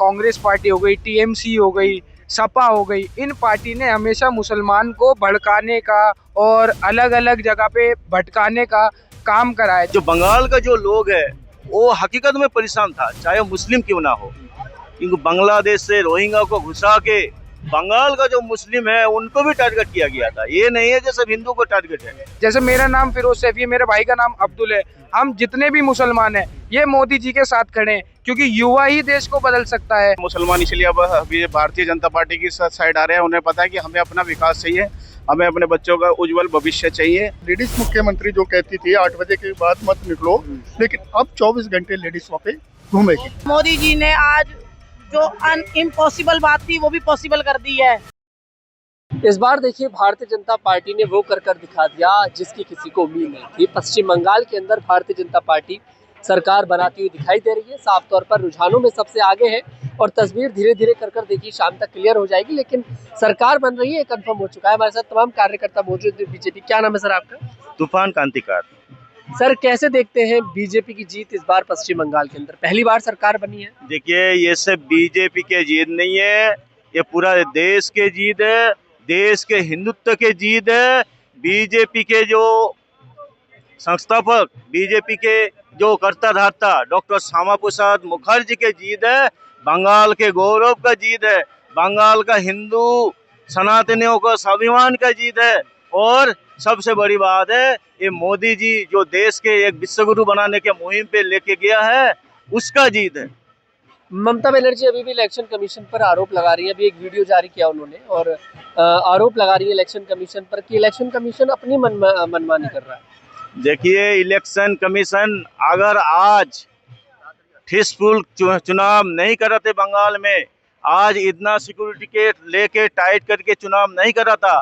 Congress party हो गई, TMC हो गई, सपा हो गई, इन पार्टी ने हमेशा मुसलमान को भड़काने का और अलग अलग जगह पे भटकाने का काम करा है। जो बंगाल का जो लोग है वो हकीकत में परेशान था, चाहे मुस्लिम क्यों ना हो, क्योंकि बांग्लादेश से रोहिंग्या को घुसा के बंगाल का जो मुस्लिम है उनको भी टारगेट किया गया था। ये नहीं है जैसे हिंदू को टारगेट है। जैसे मेरा नाम फिरोज सैफी है, मेरे भाई का नाम अब्दुल है, हम जितने भी मुसलमान हैं ये मोदी जी के साथ खड़े हैं, क्योंकि युवा ही देश को बदल सकता है। मुसलमान इसलिए अब अभी भारतीय जनता पार्टी की साइड आ रहे हैं। उन्हें पता है कि हमें अपना विकास चाहिए, हमें अपने बच्चों का उज्जवल भविष्य चाहिए। लेडीज मुख्यमंत्री जो कहती थी 8 बजे के बाद मत निकलो, लेकिन अब 24 घंटे लेडीज वहाँ पे घूमेगी। मोदी जी ने आज जो इम्पॉसिबल बात थी वो भी पॉसिबल कर दी है। इस बार देखिए भारतीय जनता पार्टी ने वो कर दिखा दिया जिसकी किसी को उम्मीद नहीं थी। पश्चिम बंगाल के अंदर भारतीय जनता पार्टी सरकार बनाती हुई दिखाई दे रही है, साफ तौर पर रुझानों में सबसे आगे है और तस्वीर धीरे धीरे कर देखिए शाम तक क्लियर हो जाएगी, लेकिन सरकार बन रही है कंफर्म हो चुका है। हमारे साथ तमाम कार्यकर्ता मौजूद है बीजेपी। क्या नाम है सर आपका? तूफान क्रांतिकार। सर कैसे देखते हैं बीजेपी की जीत इस बार पश्चिम बंगाल के अंदर? पहली बार सरकार बनी है। देखिए ये सिर्फ बीजेपी के जीत नहीं है, ये पूरा देश के जीत है, देश के हिंदुत्व के जीत है। बीजेपी के जो संस्थापक, बीजेपी के जो कर्ता धाता डॉक्टर श्यामा प्रसाद मुखर्जी के जीत है, बंगाल के गौरव का जीत है, बंगाल का हिंदू सनातनियों का स्वाभिमान का जीत है। और सबसे बड़ी बात है ये मोदी जी जो देश के एक विश्वगुरु बनाने के मुहिम पे लेके गया है उसका जीत है। ममता बनर्जी अभी भी इलेक्शन कमीशन पर आरोप लगा रही है। अभी एक वीडियो जारी किया उन्होंने और आरोप लगा रही है इलेक्शन कमीशन पर कि इलेक्शन कमीशन अपनी मनमानी कर रहा है। देखिए इलेक्शन कमीशन अगर आज पीसफुल चुनाव नहीं कराते बंगाल में, आज इतना सिक्योरिटी के लेके टाइट करके चुनाव नहीं कराता,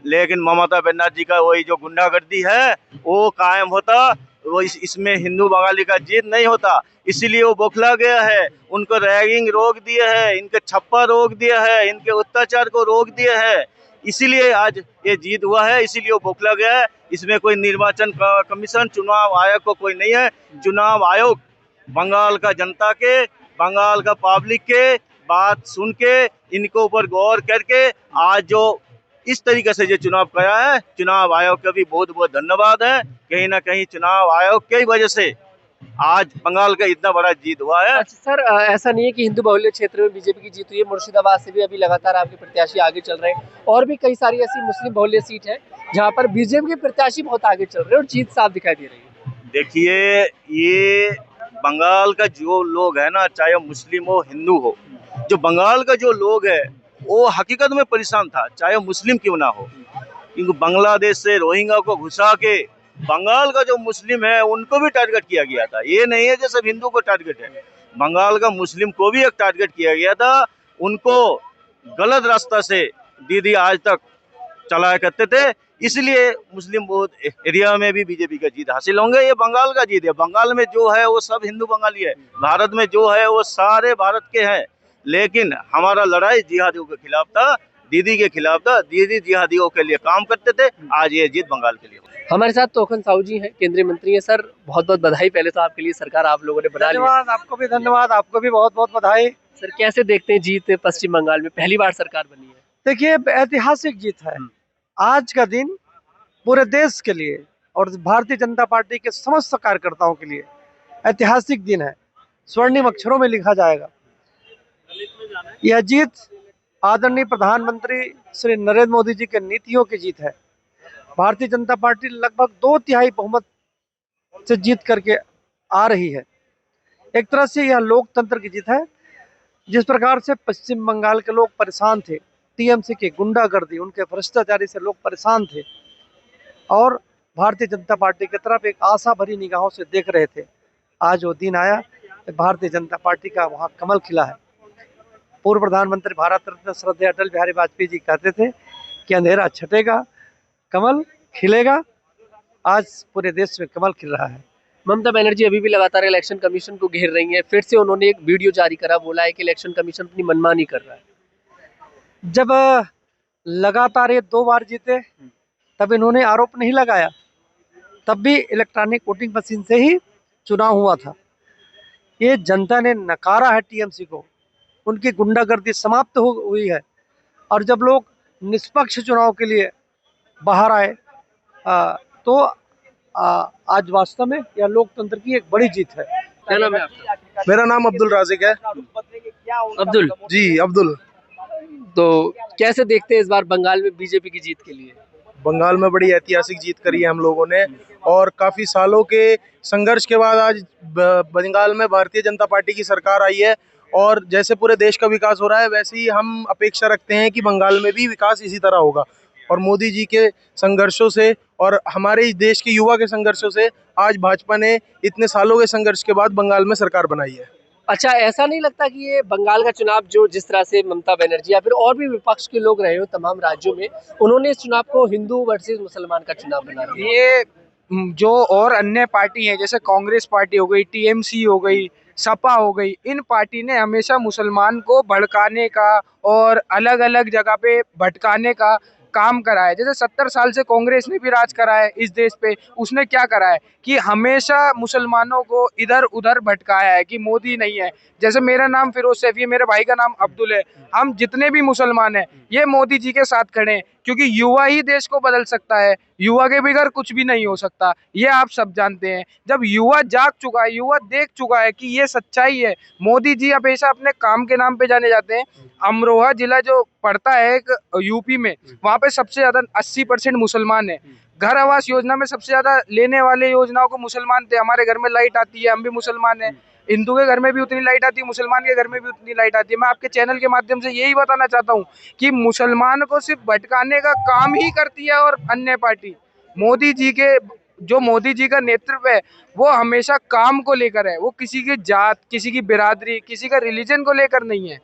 लेकिन ममता बनर्जी का वही जो गुंडागर्दी है वो कायम होता, वो इसमें हिंदू बंगाली का जीत नहीं होता। इसीलिए वो बौखला गया है, उनको रैगिंग रोक दिया है, इनके छप्पा रोक दिया है, इनके अत्याचार को रोक दिया है, इसीलिए आज ये जीत हुआ है, इसीलिए वो बौखला गया है। इसमें कोई निर्वाचन कमीशन, चुनाव आयोग को कोई नहीं है। चुनाव आयोग बंगाल का जनता के, बंगाल का पब्लिक के बात सुन के इनके ऊपर गौर करके आज जो इस तरीके से जो चुनाव कराया है, चुनाव आयोग का भी बहुत बहुत धन्यवाद है। कहीं ना कहीं चुनाव आयोग की वजह से आज बंगाल का इतना बड़ा जीत हुआ है। अच्छा सर, ऐसा नहीं है कि हिंदू बहुल्य क्षेत्र में बीजेपी की जीत हुई है। मुर्शिदाबाद से भी अभी लगातार आपके प्रत्याशी आगे चल रहे हैं और भी कई सारी ऐसी मुस्लिम बहुल्य सीट है जहाँ पर बीजेपी के प्रत्याशी बहुत आगे चल रहे हैं और जीत साफ दिखाई दे रही है। देखिए ये बंगाल का जो लोग है ना, चाहे मुस्लिम हो हिंदू हो, जो बंगाल का जो लोग है वो हकीकत में परेशान था, चाहे मुस्लिम क्यों ना हो, क्योंकि बांग्लादेश से रोहिंग्या को घुसा के बंगाल का जो मुस्लिम है उनको भी टारगेट किया गया था। ये नहीं है जैसे हिंदू को टारगेट है, बंगाल का मुस्लिम को भी एक टारगेट किया गया था। उनको गलत रास्ता से दीदी आज तक चलाया करते थे, इसलिए मुस्लिम बहुत एरिया में भी बीजेपी का जीत हासिल होंगे। ये बंगाल का जीत है, बंगाल में जो है वो सब हिंदू बंगाली है, भारत में जो है वो सारे भारत के हैं। लेकिन हमारा लड़ाई जिहादियों के खिलाफ था, दीदी के खिलाफ था, दीदी जिहादियों के लिए काम करते थे, आज ये जीत बंगाल के लिए। हमारे साथ तोखन साहू जी हैं, केंद्रीय मंत्री हैं। सर बहुत बहुत बधाई पहले तो आपके लिए, सरकार आप लोगों ने बना लिया। धन्यवाद, आपको भी धन्यवाद, आपको भी बहुत बहुत बधाई। सर कैसे देखते हैं जीत पश्चिम बंगाल में, पहली बार सरकार बनी है? देखिए ऐतिहासिक जीत है। आज का दिन पूरे देश के लिए और भारतीय जनता पार्टी के समस्त कार्यकर्ताओं के लिए ऐतिहासिक दिन है, स्वर्णिम अक्षरों में लिखा जाएगा। यह जीत आदरणीय प्रधानमंत्री श्री नरेंद्र मोदी जी के नीतियों की जीत है। भारतीय जनता पार्टी लगभग 2/3 बहुमत से जीत करके आ रही है। एक तरह से यह लोकतंत्र की जीत है। जिस प्रकार से पश्चिम बंगाल के लोग परेशान थे, टीएमसी की गुंडागर्दी, उनके भ्रष्टाचारी से लोग परेशान थे और भारतीय जनता पार्टी की तरफ एक आशा भरी निगाहों से देख रहे थे, आज वो दिन आया, भारतीय जनता पार्टी का वहाँ कमल खिला है। पूर्व प्रधानमंत्री भारत रत्न श्रद्धेय अटल बिहारी वाजपेयी जी कहते थे कि अंधेरा छटेगा, कमल खिलेगा। आज पूरे देश में कमल खिल रहा है। ममता बनर्जी अभी भी लगातार इलेक्शन कमीशन को घेर रही हैं। फिर से उन्होंने एक वीडियो जारी करा, बोला है कि इलेक्शन कमीशन अपनी मनमानी कर रहा है। जब लगातार ये 2 बार जीते तब इन्होंने आरोप नहीं लगाया, तब भी इलेक्ट्रॉनिक वोटिंग मशीन से ही चुनाव हुआ था। ये जनता ने नकारा है टीएमसी को, उनकी गुंडागर्दी समाप्त हुई है और जब लोग निष्पक्ष चुनाव के लिए बाहर आए तो आज वास्तव में यह लोकतंत्र की एक बड़ी जीत है। क्या नाम है आपका? मेरा नाम अब्दुल राजिक है। अब्दुल, जी अब्दुल। तो कैसे देखते हैं इस बार बंगाल में बीजेपी की जीत के लिए? बंगाल में बड़ी ऐतिहासिक जीत करी है हम लोगों ने और काफी सालों के संघर्ष के बाद आज बंगाल में भारतीय जनता पार्टी की सरकार आई है और जैसे पूरे देश का विकास हो रहा है वैसे ही हम अपेक्षा रखते हैं कि बंगाल में भी विकास इसी तरह होगा और मोदी जी के संघर्षों से और हमारे देश के युवा के संघर्षों से आज भाजपा ने इतने सालों के संघर्ष के बाद बंगाल में सरकार बनाई है। अच्छा, ऐसा नहीं लगता कि ये बंगाल का चुनाव जो जिस तरह से ममता बनर्जी या फिर और भी विपक्ष के लोग रहे हो तमाम राज्यों में, उन्होंने इस चुनाव को हिंदू वर्सेस मुसलमान का चुनाव बना दिया? ये जो और अन्य पार्टी है जैसे कांग्रेस पार्टी हो गई, टीएमसी हो गई, सपा हो गई, इन पार्टी ने हमेशा मुसलमान को भड़काने का और अलग अलग जगह पे भटकाने का काम करा है। जैसे 70 साल से कांग्रेस ने भी राज करा है इस देश पे, उसने क्या करा है कि हमेशा मुसलमानों को इधर उधर भटकाया है कि मोदी नहीं है। जैसे मेरा नाम फिरोज सैफी है, मेरे भाई का नाम अब्दुल है, हम जितने भी मुसलमान हैं ये मोदी जी के साथ खड़े हैं क्योंकि युवा ही देश को बदल सकता है, युवा के बगैर कुछ भी नहीं हो सकता, ये आप सब जानते हैं। जब युवा जाग चुका है, युवा देख चुका है कि ये सच्चाई है, मोदी जी हमेशा अपने काम के नाम पे जाने जाते हैं। अमरोहा जिला जो पड़ता है एक यूपी में, वहाँ पे सबसे ज्यादा 80% मुसलमान है। घर आवास योजना में सबसे ज्यादा लेने वाले योजनाओं को मुसलमान थे। हमारे घर में लाइट आती है, हम भी मुसलमान हैं। हिंदू के घर में भी उतनी लाइट आती है, मुसलमान के घर में भी उतनी लाइट आती है। मैं आपके चैनल के माध्यम से यही बताना चाहता हूँ कि मुसलमान को सिर्फ भटकाने का काम ही करती है और अन्य पार्टी मोदी जी के जो मोदी जी का नेतृत्व है वो हमेशा काम को लेकर है, वो किसी की जात, किसी की बिरादरी, किसी का रिलीजन को लेकर नहीं है।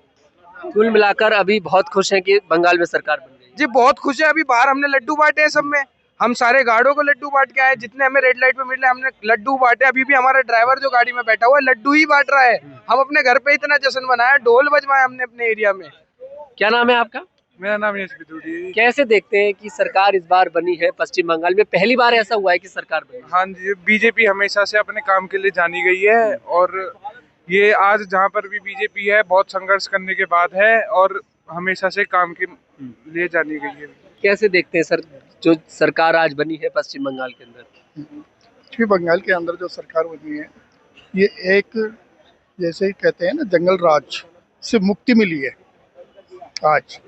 कुल मिलाकर अभी बहुत खुश हैं कि बंगाल में सरकार बन गई। जी बहुत खुश है। अभी बाहर हमने लड्डू बांटे हैं, सब में हम सारे गार्डों को लड्डू बांट के आए, जितने हमें रेड लाइट पे मिले हमने लड्डू बांटे। अभी भी हमारा ड्राइवर जो गाड़ी में बैठा हुआ है लड्डू ही बांट रहा है। हम अपने घर पे इतना जश्न मनाया, ढोल बजवाया हमने अपने एरिया में। क्या नाम है आपका? मेरा नाम यश बिदुड़ी। कैसे देखते हैं कि सरकार इस बार बनी है पश्चिम बंगाल में? पहली बार ऐसा हुआ है कि सरकार बनी? हाँ जी, बीजेपी हमेशा से अपने काम के लिए जानी गई है और ये आज जहाँ पर भी बीजेपी है बहुत संघर्ष करने के बाद है और हमेशा से काम के लिए जानी गई है। कैसे देखते हैं सर जो सरकार आज बनी है पश्चिम बंगाल के अंदर? पश्चिम बंगाल के अंदर जो सरकार बनी है ये एक जैसे ही कहते हैं ना जंगल राज से मुक्ति मिली है आज।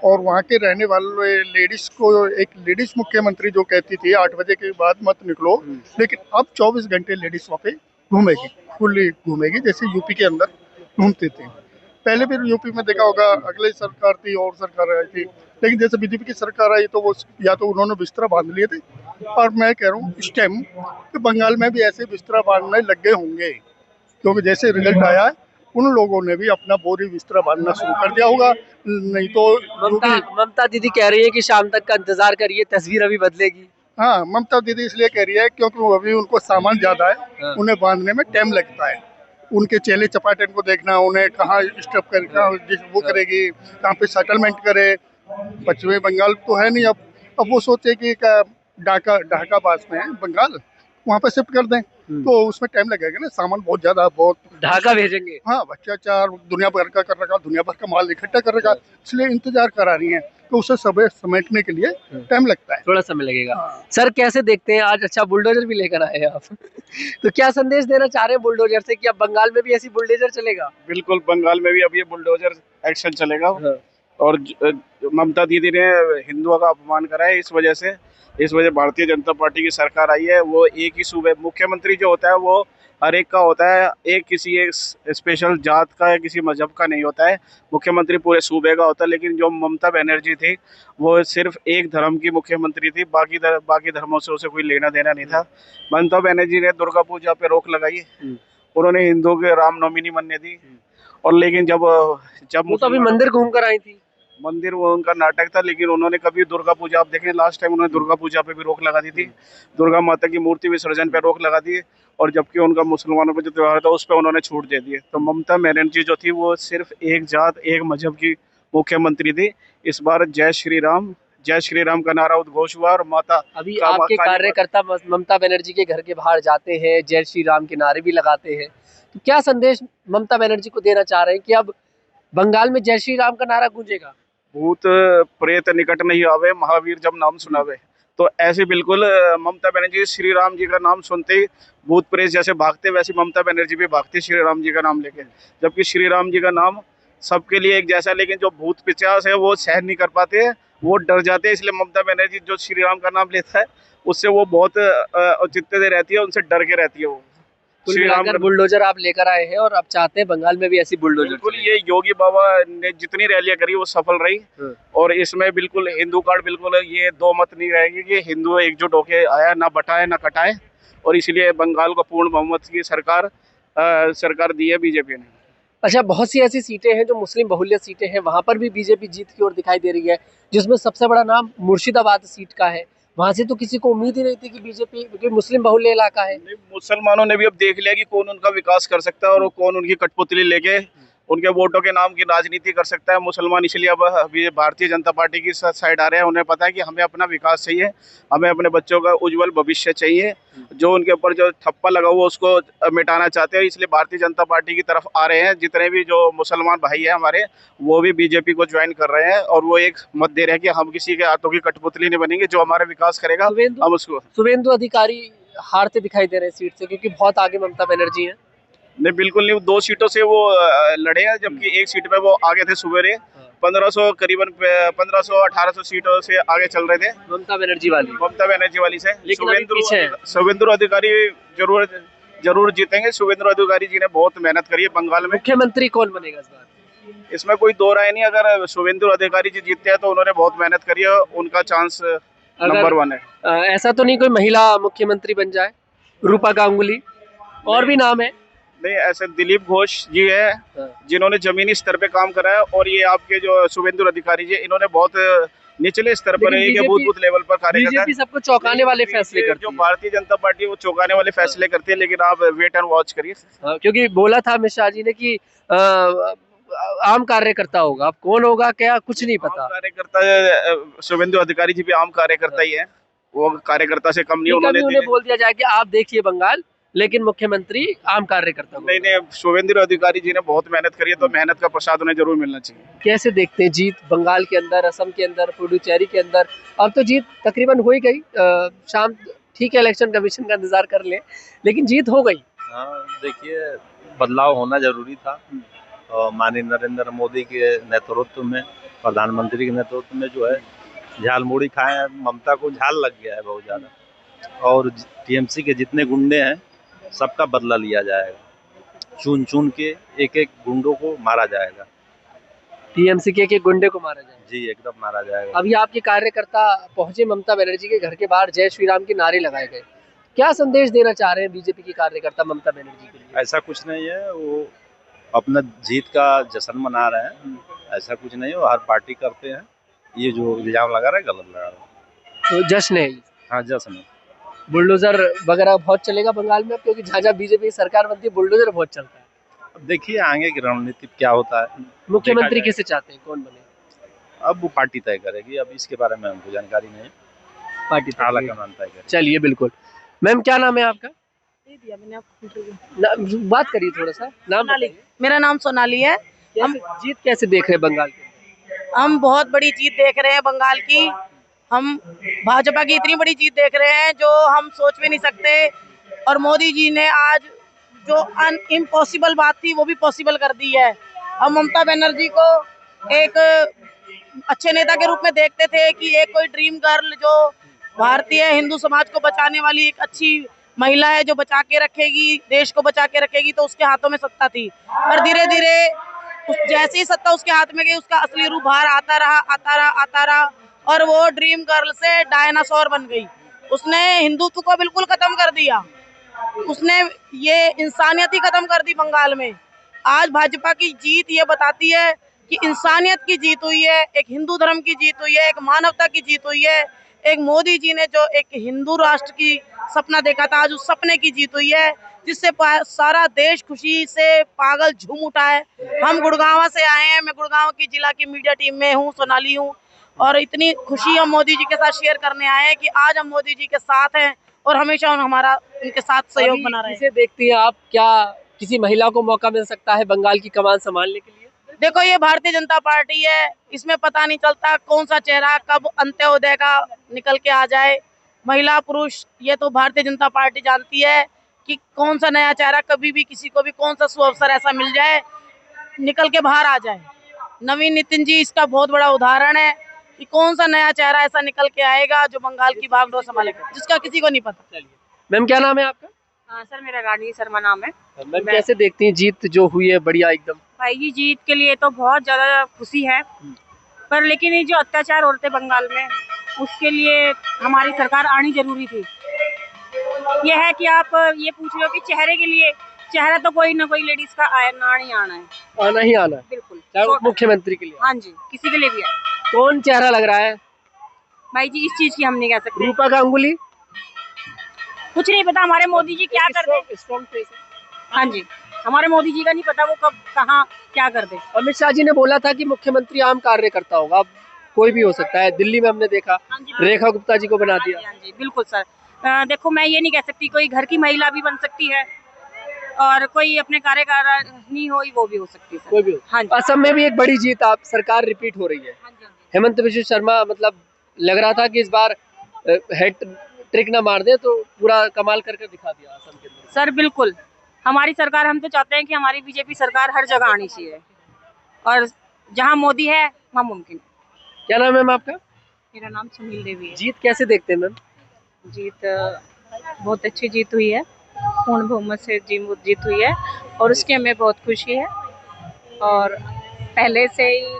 और वहाँ के रहने वाले लेडीज को एक लेडीज मुख्यमंत्री जो कहती थी 8 बजे के बाद मत निकलो, लेकिन अब 24 घंटे लेडीज वहाँ पे घूमेगी, खुली घूमेगी जैसे यूपी के अंदर घूमते थे। पहले भी यूपी में देखा होगा अगली सरकार थी और सरकार आई थी, लेकिन जैसे बीजेपी की सरकार आई तो वो या तो उन्होंने बिस्तरा बांध लिए थे और मैं कह रहा हूँ इस टाइम कि बंगाल में भी ऐसे बिस्तरा बांधने लग गए होंगे क्योंकि जैसे रिजल्ट आया है उन लोगों ने भी अपना बोरी बिस्तरा बांधना शुरू कर दिया होगा। नहीं तो ममता दीदी कह रही है कि शाम तक का इंतजार करिए, तस्वीर अभी बदलेगी। हाँ, ममता दीदी इसलिए कह रही है क्योंकि अभी उनको सामान ज्यादा है, उन्हें बांधने में टाइम लगता है। उनके चेले चपाटे को देखना, उन्हें कहाँ स्टॉप कर वो करेगी, कहाँ पे सेटलमेंट करे। पश्चिमी बंगाल तो है नहीं, अब वो सोचे कि ढाका पास में है बंगाल, वहाँ पे शिफ्ट कर दें तो उसमें टाइम लगेगा ना, सामान बहुत ज्यादा बहुत ढाका भेजेंगे। हाँ, भ्रष्टाचार दुनिया भर का कर रखा, दुनिया भर का माल इकट्ठा कर रखा, इसलिए इंतजार करा रही है तो उसे सब समेटने के लिए टाइम लगता है, थोड़ा समय लगेगा। सर कैसे देखते हैं आज? अच्छा बुलडोजर भी लेकर आए हैं आप तो क्या संदेश देना चाह रहे हैं बुलडोजर से कि अब बंगाल में भी ऐसी बुलडोजर चलेगा? बिल्कुल, बंगाल में भी अब ये बुलडोजर एक्शन चलेगा। और ममता दीदी ने हिंदुओं का अपमान करा है, इस वजह भारतीय जनता पार्टी की सरकार आई है। वो एक ही सूबे मुख्यमंत्री जो होता है वो हर एक का होता है, एक किसी एक स्पेशल जात का या किसी मजहब का नहीं होता है। मुख्यमंत्री पूरे सूबे का होता है, लेकिन जो ममता बनर्जी थी वो सिर्फ एक धर्म की मुख्यमंत्री थी, बाकी धर्मों से उसे कोई लेना देना नहीं था। ममता बनर्जी ने दुर्गा पूजा पे रोक लगाई, उन्होंने हिंदुओं के रामनवमी नहीं मनने दी। और लेकिन जब वो तो अभी मंदिर घूम कर आई थी, मंदिर वो उनका नाटक था, लेकिन उन्होंने कभी दुर्गा पूजा, आप देखें लास्ट टाइम उन्होंने दुर्गा पूजा पे भी रोक लगा दी थी, दुर्गा माता की मूर्ति विसर्जन पे रोक लगा दी, और जबकि उनका मुसलमानों पे जो त्यौहार था उस पर उन्होंने छूट दे दी। तो ममता बनर्जी जो थी वो सिर्फ एक जात एक मजहब की मुख्यमंत्री थी। इस बार जय श्री राम का नारा उद्घोष हुआ और माता अभी आपके कार्यकर्ता ममता बनर्जी के घर के बाहर जाते हैं, जय श्री राम के नारे भी लगाते हैं, तो क्या संदेश ममता बनर्जी को देना चाह रहे हैं कि अब बंगाल में जय श्री राम का नारा गूंजेगा। भूत प्रेत निकट नहीं आवे, महावीर जब नाम सुनावे। तो ऐसे बिल्कुल ममता बनर्जी श्री राम जी का नाम सुनते ही भूत प्रेत जैसे भागते, वैसे ममता बनर्जी भी भागती श्री राम जी का नाम लेके। जबकि श्री राम जी का नाम सबके लिए एक जैसा है, लेकिन जो भूत पिशाच है वो सहन नहीं कर पाते हैं, वो डर जाते हैं। इसलिए ममता बनर्जी जो श्री राम का नाम लेता है उससे वो बहुत औचित्य से रहती है, उनसे डर के रहती है वो। कुल श्री राम मिलाकर बुलडोजर आप लेकर आए हैं और अब चाहते हैं बंगाल में भी ऐसी बुलडोजर बिल्कुल, चले। ये योगी बाबा ने जितनी रैलियां करी वो सफल रही। और इसमें बिल्कुल हिंदू कार्ड, बिल्कुल ये दो मत नहीं रहेगी कि हिंदू एकजुट होके आया, ना बटाए ना कटाए। और इसलिए बंगाल को पूर्ण बहुमत की सरकार दी है बीजेपी ने। अच्छा, बहुत सी ऐसी सीटें हैं जो मुस्लिम बहुल्य सीटें हैं, वहां पर भी बीजेपी जीत की ओर दिखाई दे रही है, जिसमें सबसे बड़ा नाम मुर्शिदाबाद सीट का है। वहां से तो किसी को उम्मीद ही नहीं थी कि बीजेपी, क्योंकि मुस्लिम बहुल्य इलाका है। मुसलमानों ने भी अब देख लिया कि कौन उनका विकास कर सकता है और कौन उनकी कठपुतली लेके उनके वोटों के नाम की राजनीति कर सकता है। मुसलमान इसलिए अब अभी भारतीय जनता पार्टी की साइड आ रहे हैं। उन्हें पता है कि हमें अपना विकास चाहिए, हमें अपने बच्चों का उज्जवल भविष्य चाहिए। जो उनके ऊपर जो ठप्पा लगा हुआ उसको मिटाना चाहते हैं, इसलिए भारतीय जनता पार्टी की तरफ आ रहे हैं। जितने भी जो मुसलमान भाई हैं हमारे, वो भी बीजेपी को ज्वाइन कर रहे हैं और वो एक मत दे रहे हैं कि हम किसी के हाथों की कठपुतली नहीं बनेंगे। जो हमारा विकास करेगा हम उसको। शुभेंदु अधिकारी हारते दिखाई दे रहे हैं सीट से, क्योंकि बहुत आगे ममता बनर्जी है। नहीं, बिल्कुल नहीं, 2 सीटों से वो लड़े हैं, जबकि एक सीट पे वो आगे थे सुबेरे। 1500 करीबन 1500-1800 सीटों से आगे चल रहे थे ममता बनर्जी वाली से। लेकिन अभी पीछे है। शुभेंदु अधिकारी जरूर जीतेंगे। शुभेंदु अधिकारी जी ने बहुत मेहनत करी है बंगाल में। मुख्यमंत्री कौन बनेगा इस बार? इसमें कोई दो राय नहीं। अगर शुभेंदु अधिकारी जी जीतते हैं तो उन्होंने बहुत मेहनत करी है, उनका चांस नंबर 1 है। ऐसा तो नहीं कोई महिला मुख्यमंत्री बन जाए, रूपा गांगुली, और भी नाम है? नहीं, ऐसे दिलीप घोष जी है जिन्होंने जमीनी स्तर पे काम करा है। और ये आपके जो शुभेंदु अधिकारी जी, इन्होंने बहुत निचले स्तर पर बूथ लेवल पर कार्य करता है। बीजेपी सबको चौंकाने वाले फैसले करती है। जो भारतीय जनता पार्टी वो चौंकाने वाले फैसले करती है, लेकिन आप वेट एंड वॉच करिए। क्योंकि बोला था अमित शाह जी ने कि आम कार्यकर्ता होगा, अब कौन होगा क्या कुछ नहीं पता। कार्यकर्ता शुभेंदु अधिकारी जी भी आम कार्यकर्ता ही है, वो कार्यकर्ता से कम नहीं। उन्होंने बोल दिया जाए कि आप देखिए बंगाल, लेकिन मुख्यमंत्री आम कार्यकर्ता। नहीं, शुभेंदु अधिकारी जी ने बहुत मेहनत करी है, तो मेहनत का प्रसाद उन्हें जरूर मिलना चाहिए। कैसे देखते हैं जीत बंगाल के अंदर, असम के अंदर, पुडुचेरी के अंदर? अब तो जीत तकरीबन हो ही गई। शाम ठीक है, इलेक्शन कमीशन का इंतजार कर ले, लेकिन जीत हो गई। हाँ, देखिए, बदलाव होना जरूरी था। और माननीय नरेंद्र मोदी के नेतृत्व में, प्रधानमंत्री के नेतृत्व में जो है झाल मुड़ी खाए, ममता को झाल लग गया है बहुत ज़्यादा। और टीएमसी के जितने गुंडे हैं सबका बदला लिया जाएगा, चुन चुन के एक एक गुंडों को मारा जाएगा। टीएमसी के एक गुंडे को मारा जाएगा? जी, एकदम मारा जाएगा। अभी आपके कार्यकर्ता पहुंचे ममता बनर्जी के घर के बाहर, जय श्री राम के नारे लगाए गए। क्या संदेश देना चाह रहे हैं बीजेपी के कार्यकर्ता ममता बनर्जी के लिए? ऐसा कुछ नहीं है, वो अपना जीत का जश्न मना रहे हैं। ऐसा कुछ नहीं है, वो हर पार्टी करते हैं। ये जो इल्जाम लगा रहा है गलत लगा रहा है। तो जश्न है? हाँ, जश्न है। बुलडोजर वगैरह बहुत चलेगा बंगाल में, क्योंकि जहाँ जहाँ बीजेपी सरकार बनती है बुलडोजर बहुत चलता है। अब देखिए आगे की रणनीति क्या होता है। मुख्यमंत्री किसे चाहते हैं, कौन बने? अब वो पार्टी तय करेगी, अब इसके बारे में हमको जानकारी नहीं है। पार्टी तय करेगी। चलिए, बिल्कुल। मैम, क्या नाम है आपका? दिया मैंने आपको। बात करिए थोड़ा सा। नाम? मेरा नाम सोनाली है। हम जीत कैसे देख रहे हैं बंगाल की? हम बहुत बड़ी जीत देख रहे हैं बंगाल की। हम भाजपा की इतनी बड़ी जीत देख रहे हैं जो हम सोच भी नहीं सकते। और मोदी जी ने आज जो इम्पॉसिबल बात थी वो भी पॉसिबल कर दी है। हम ममता बनर्जी को एक अच्छे नेता के रूप में देखते थे कि एक कोई ड्रीम गर्ल जो भारतीय हिंदू समाज को बचाने वाली एक अच्छी महिला है, जो बचा के रखेगी, देश को बचा के रखेगी, तो उसके हाथों में सत्ता थी। पर धीरे धीरे जैसे ही सत्ता उसके हाथ में गई, उसका असली रूप बाहर आता रहा और वो ड्रीम गर्ल से डायनासोर बन गई। उसने हिंदुत्व को बिल्कुल खत्म कर दिया, उसने ये इंसानियत ही खत्म कर दी बंगाल में। आज भाजपा की जीत ये बताती है कि इंसानियत की जीत हुई है, एक हिंदू धर्म की जीत हुई है, एक मानवता की जीत हुई है। एक मोदी जी ने जो एक हिंदू राष्ट्र की सपना देखा था, आज उस सपने की जीत हुई है, जिससे सारा देश खुशी से पागल झूम उठा है। हम गुड़गांव से आए हैं, मैं गुड़गांव की जिला की मीडिया टीम में हूँ, सोनाली हूँ, और इतनी खुशी हम मोदी जी के साथ शेयर करने आए हैं कि आज हम मोदी जी के साथ हैं और हमेशा हमारा उनके साथ सहयोग बना रहे। इसे देखती हैं आप, क्या किसी महिला को मौका मिल सकता है बंगाल की कमान संभालने के लिए? देखो ये भारतीय जनता पार्टी है, इसमें पता नहीं चलता कौन सा चेहरा कब अंत्योदय का निकल के आ जाए। महिला पुरुष ये तो भारतीय जनता पार्टी जानती है कि कौन सा नया चेहरा कभी भी किसी को भी कौन सा सुअवसर ऐसा मिल जाए निकल के बाहर आ जाए। नवीन नितिन जी इसका बहुत बड़ा उदाहरण है कि कौन सा नया चेहरा ऐसा निकल के आएगा जो बंगाल की भागडोर संभालेगा, जिसका किसी को नहीं पता। मैम क्या नाम है आपका? सर मेरा रानी शर्मा नाम है। मैम कैसे देखती हैं जीत जो हुई है बढ़िया एकदम? भाई जी जीत के लिए तो बहुत ज़्यादा खुशी है, पर लेकिन ये जो अत्याचार हो रहे थे बंगाल में उसके लिए हमारी सरकार आनी जरूरी थी। ये है कि आप ये पूछ रहे हो कि चेहरे के लिए, चेहरा तो कोई ना कोई लेडीज का आना ही आना है, आना ही आना है बिल्कुल। चाहे मुख्यमंत्री के लिए, हाँ जी, किसी के लिए भी है। कौन चेहरा लग रहा है भाई जी इस चीज की हम नहीं कह सकते, रूपा गांगुली? कुछ नहीं पता हमारे मोदी जी क्या कर दे। स्ट्रॉन्ग फेस है। हाँ जी, हमारे मोदी जी का नहीं पता वो कब कहाँ क्या कर दे। अमित शाह जी ने बोला था कि मुख्यमंत्री आम कार्यकर्ता होगा, अब कोई भी हो सकता है। दिल्ली में हमने देखा रेखा गुप्ता जी को बना दिया। हाँ जी बिल्कुल सर। देखो मैं ये नहीं कह सकती, कोई घर की महिला भी बन सकती है और कोई अपने कार्यकारिणी हो वो भी हो सकती है। कोई भी हो। हाँ जी। असम में भी एक बड़ी जीत, आप सरकार रिपीट हो रही है। हाँ जी, हाँ जी। हेमंत बिश्व शर्मा मतलब लग रहा था कि इस बार हेड ट्रिक ना मार दे, तो पूरा कमाल करके दिखा दिया असम के अंदर। सर बिल्कुल, हमारी सरकार, हम तो चाहते हैं कि हमारी बीजेपी सरकार हर जगह आनी चाहिए और जहां मोदी है वहां मुमकिन है। क्या नाम है मैम आपका? मेरा नाम सुनील देवी है। जीत कैसे देखते हैं मैम? जीत बहुत अच्छी जीत हुई है, पूर्ण बहुमत से जीत हुई है और उसकी हमें बहुत खुशी है। और पहले से ही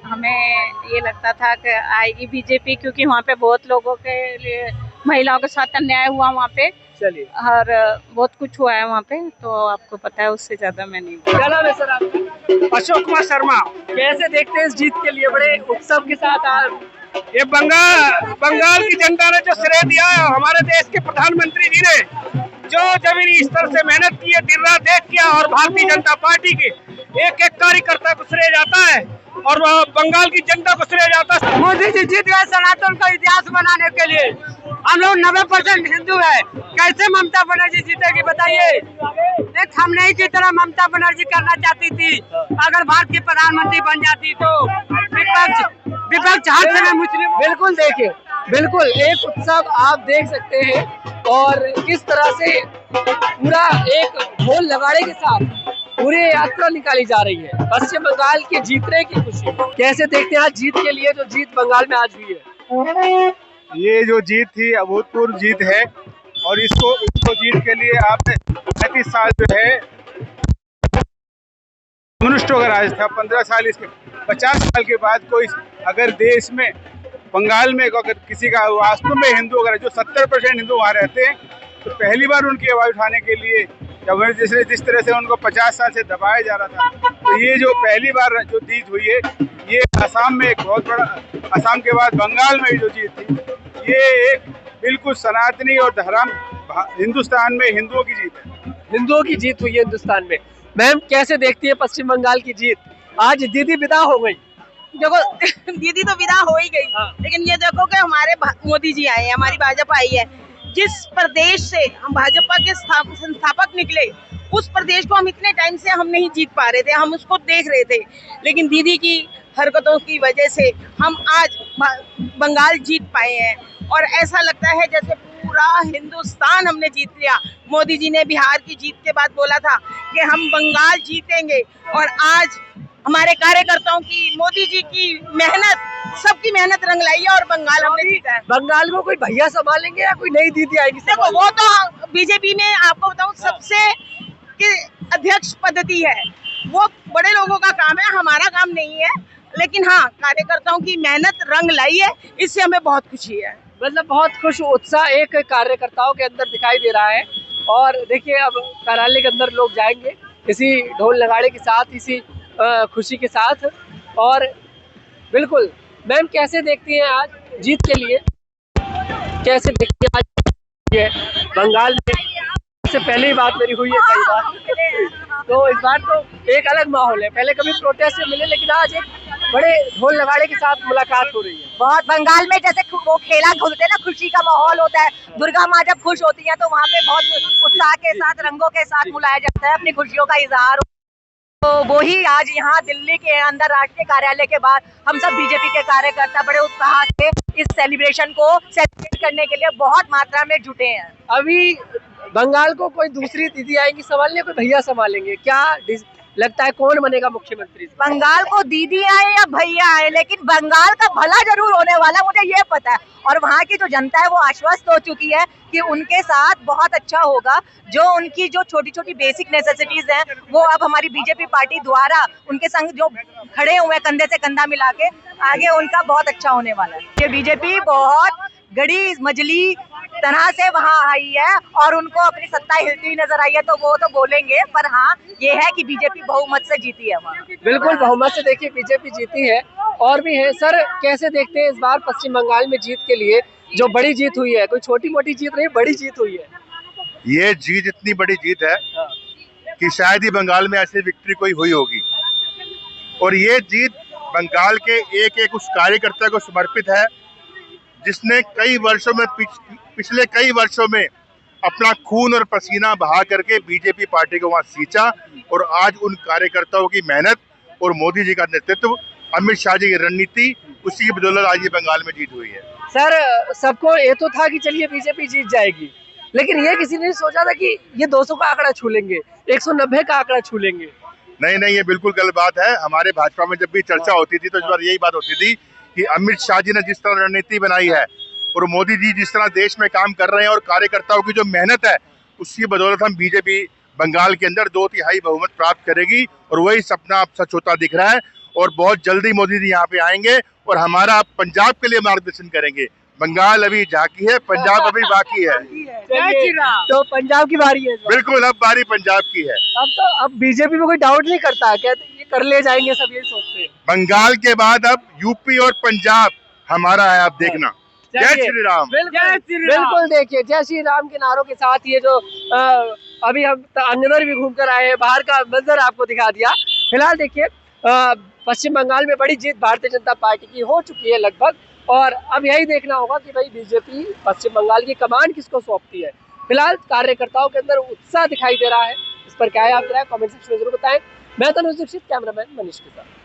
हमें ये लगता था कि आएगी बीजेपी, क्योंकि वहाँ पे बहुत लोगों के लिए महिलाओं के साथ अन्याय हुआ वहाँ पे। चलिए, और बहुत कुछ हुआ है वहाँ पे, तो आपको पता है, उससे ज्यादा मैं नहीं। क्या नाम है सर आपका? अशोक कुमार शर्मा। कैसे देखते हैं इस जीत के लिए बड़े उत्सव के साथ? ये बंगाल की जनता ने जो श्रेय दिया है, हमारे देश के प्रधानमंत्री जी ने जो जमीनी स्तर से मेहनत की है, दिन रात एक किया, और भारतीय जनता पार्टी के एक एक कार्यकर्ता को श्रेय जाता है और बंगाल की जनता को श्रेय जाता है। मोदी जी जीत गए सनातन का इतिहास बनाने के लिए। हम लोग 90% हिंदू है, कैसे ममता बनर्जी जीतेगी बताइए? एक हमने की तरह ममता बनर्जी करना चाहती थी, अगर भारत की प्रधानमंत्री बन जाती तो विपक्ष हर समय मुस्लिम। बिल्कुल देखिए, बिल्कुल एक उत्सव आप देख सकते हैं और किस तरह से पूरा एक ढोल नगाड़े के साथ पूरी यात्रा निकाली जा रही है पश्चिम बंगाल के जीतने की खुशी। कैसे देखते हैं आज जीत के लिए, जो जीत बंगाल में आज हुई है? ये जो जीत थी अभूतपूर्व जीत है और इसको जीत के लिए आपने 35 साल जो है कम्युनिस्टों का राज था, 15 साल इसके 50 साल के बाद कोई अगर देश में बंगाल में अगर किसी का वास्तव में हिंदू अगर जो 70% हिंदू वहाँ रहते हैं, तो पहली बार उनकी आवाज़ उठाने के लिए जब जिस तरह से उनको 50 साल से दबाया जा रहा था, तो ये जो पहली बार जो जीत हुई है, ये असम में एक बहुत बड़ा, असम के बाद बंगाल में जो जीत थी, ये एक बिल्कुल सनातनी और धर्म हिंदुस्तान में हिंदुओं की जीत है। हिंदुओं की जीत हुई है हिंदुस्तान में। मैम कैसे देखती है पश्चिम बंगाल की जीत? आज दीदी विदा हो गई। देखो दीदी तो विदा हो ही गई, लेकिन ये देखो कि हमारे मोदी जी आए हैं, हमारी भाजपा आई है। जिस प्रदेश से हम भाजपा के संस्थापक निकले, उस प्रदेश को हम इतने टाइम से हम नहीं जीत पा रहे थे, हम उसको देख रहे थे, लेकिन दीदी की हरकतों की वजह से हम आज बंगाल जीत पाए हैं और ऐसा लगता है जैसे पूरा हिंदुस्तान हमने जीत लिया। मोदी जी ने बिहार की जीत के बाद बोला था कि हम बंगाल जीतेंगे और आज हमारे कार्यकर्ताओं की, मोदी जी की मेहनत, सबकी मेहनत रंग लाई है और बंगाल हमने जीता है। बंगाल में कोई भैया संभालेंगे या कोई नई दीदी आएगी? देखो वो तो बीजेपी में आपको बताऊं सबसे अध्यक्ष पद्धति है, वो बड़े लोगों का काम है, हमारा काम नहीं है। लेकिन हाँ, कार्यकर्ताओं की मेहनत रंग लाई है, इससे हमें बहुत खुशी है। मतलब बहुत खुश उत्साह एक कार्यकर्ताओं के अंदर दिखाई दे रहा है। और देखिए अब कार्यालय के अंदर लोग जाएंगे इसी ढोल नगाड़े के साथ, इसी खुशी के साथ। और बिल्कुल मैम कैसे देखती हैं आज जीत के लिए, कैसे देखती हैं आज बंगाल में? इससे पहले ही बात मेरी हुई है कई बार, तो इस बार तो एक अलग माहौल है। पहले कभी प्रोटेस्ट से मिले, लेकिन आज एक बड़े ढोल नगाड़े के साथ मुलाकात हो रही है। बहुत बंगाल में जैसे वो खेला खोलते हैं ना, खुशी का माहौल होता है। दुर्गा माँ जब खुश होती है तो वहाँ पे बहुत उत्साह के साथ, रंगों के साथ बुलाया जाता है, अपनी खुशियों का इजहार तो वो ही आज यहाँ दिल्ली के अंदर राष्ट्रीय कार्यालय के बाद हम सब बीजेपी के कार्यकर्ता बड़े उत्साह से इस सेलिब्रेशन को सेलिब्रेट करने के लिए बहुत मात्रा में जुटे हैं। अभी बंगाल को कोई दूसरी दीदी आएंगी संभालने, कोई भैया संभालेंगे, क्या लगता है कौन बनेगा मुख्यमंत्री? बंगाल को दीदी आए या भैया आए, लेकिन बंगाल का भला जरूर होने वाला, मुझे ये पता है। और वहाँ की जो जनता है वो आश्वस्त हो चुकी है कि उनके साथ बहुत अच्छा होगा। जो उनकी जो छोटी छोटी बेसिक नेसेसिटीज हैं वो अब हमारी बीजेपी पार्टी द्वारा उनके संग जो खड़े हुए हैं कंधे से कंधा मिला के, आगे उनका बहुत अच्छा होने वाला है। ये बीजेपी बहुत गड़ी मजली तरह से वहाँ आई है और उनको अपनी सत्ता हिलती हुई नजर आई है, तो वो तो बोलेंगे, पर हाँ ये है कि बीजेपी बहुमत से जीती है वहाँ। बिल्कुल बहुमत से देखिए बीजेपी जीती है। और भी है सर, कैसे देखते हैं इस बार पश्चिम बंगाल में जीत के लिए जो बड़ी जीत हुई है? कोई छोटी मोटी जीत नहीं, बड़ी जीत हुई है। ये जीत इतनी बड़ी जीत है कि शायद ही बंगाल में ऐसी विक्ट्री कोई हुई होगी। और ये जीत बंगाल के एक एक उस कार्यकर्ता को समर्पित है जिसने कई वर्षों में पिछले कई वर्षों में अपना खून और पसीना बहा करके बीजेपी पार्टी को वहां सींचा। और आज उन कार्यकर्ताओं की मेहनत और मोदी जी का नेतृत्व, अमित शाह जी की रणनीति, उसी की बदौलत आज ये बंगाल में जीत हुई है। सर सबको ये तो था कि चलिए बीजेपी जीत जाएगी, लेकिन ये किसी ने सोचा था कि ये 200 का आंकड़ा छू लेंगे, 190 का आंकड़ा छू लेंगे? नहीं, ये बिल्कुल गलत बात है। हमारे भाजपा में जब भी चर्चा होती थी तो इस बार यही बात होती थी कि अमित शाह जी ने जिस तरह रणनीति बनाई है और मोदी जी जिस तरह देश में काम कर रहे हैं और कार्यकर्ताओं की जो मेहनत है, उसकी बदौलत हम बीजेपी बंगाल के अंदर 2/3 बहुमत प्राप्त करेगी। और वही सपना अब सच होता दिख रहा है। और बहुत जल्दी मोदी जी यहाँ पे आएंगे और हमारा पंजाब के लिए मार्गदर्शन करेंगे। बंगाल अभी झांकी है, पंजाब अभी बाकी है। तो पंजाब की बारी है। बिल्कुल, अब बारी पंजाब की है। अब बीजेपी में कोई डाउट नहीं करता, कहते ये कर ले जाएंगे, सब ये सोचते हैं। बंगाल के बाद अब यूपी और पंजाब हमारा है, आप देखना। जय श्री राम। बिल्कुल देखिए, जय श्री राम के नारों के साथ ये जो अभी हम अंदर भी घूम कर आए हैं, बाहर का मंजर आपको दिखा दिया। फिलहाल देखिए पश्चिम बंगाल में बड़ी जीत भारतीय जनता पार्टी की हो चुकी है लगभग, और अब यही देखना होगा कि भाई बीजेपी पश्चिम बंगाल की कमान किसको सौंपती है। फिलहाल कार्यकर्ताओं के अंदर उत्साह दिखाई दे रहा है, इस पर क्या है आप कमेंट सेक्शन में जरूर बताएं। मैं तनुज दीक्षित, कैमरामैन मनीष के साथ।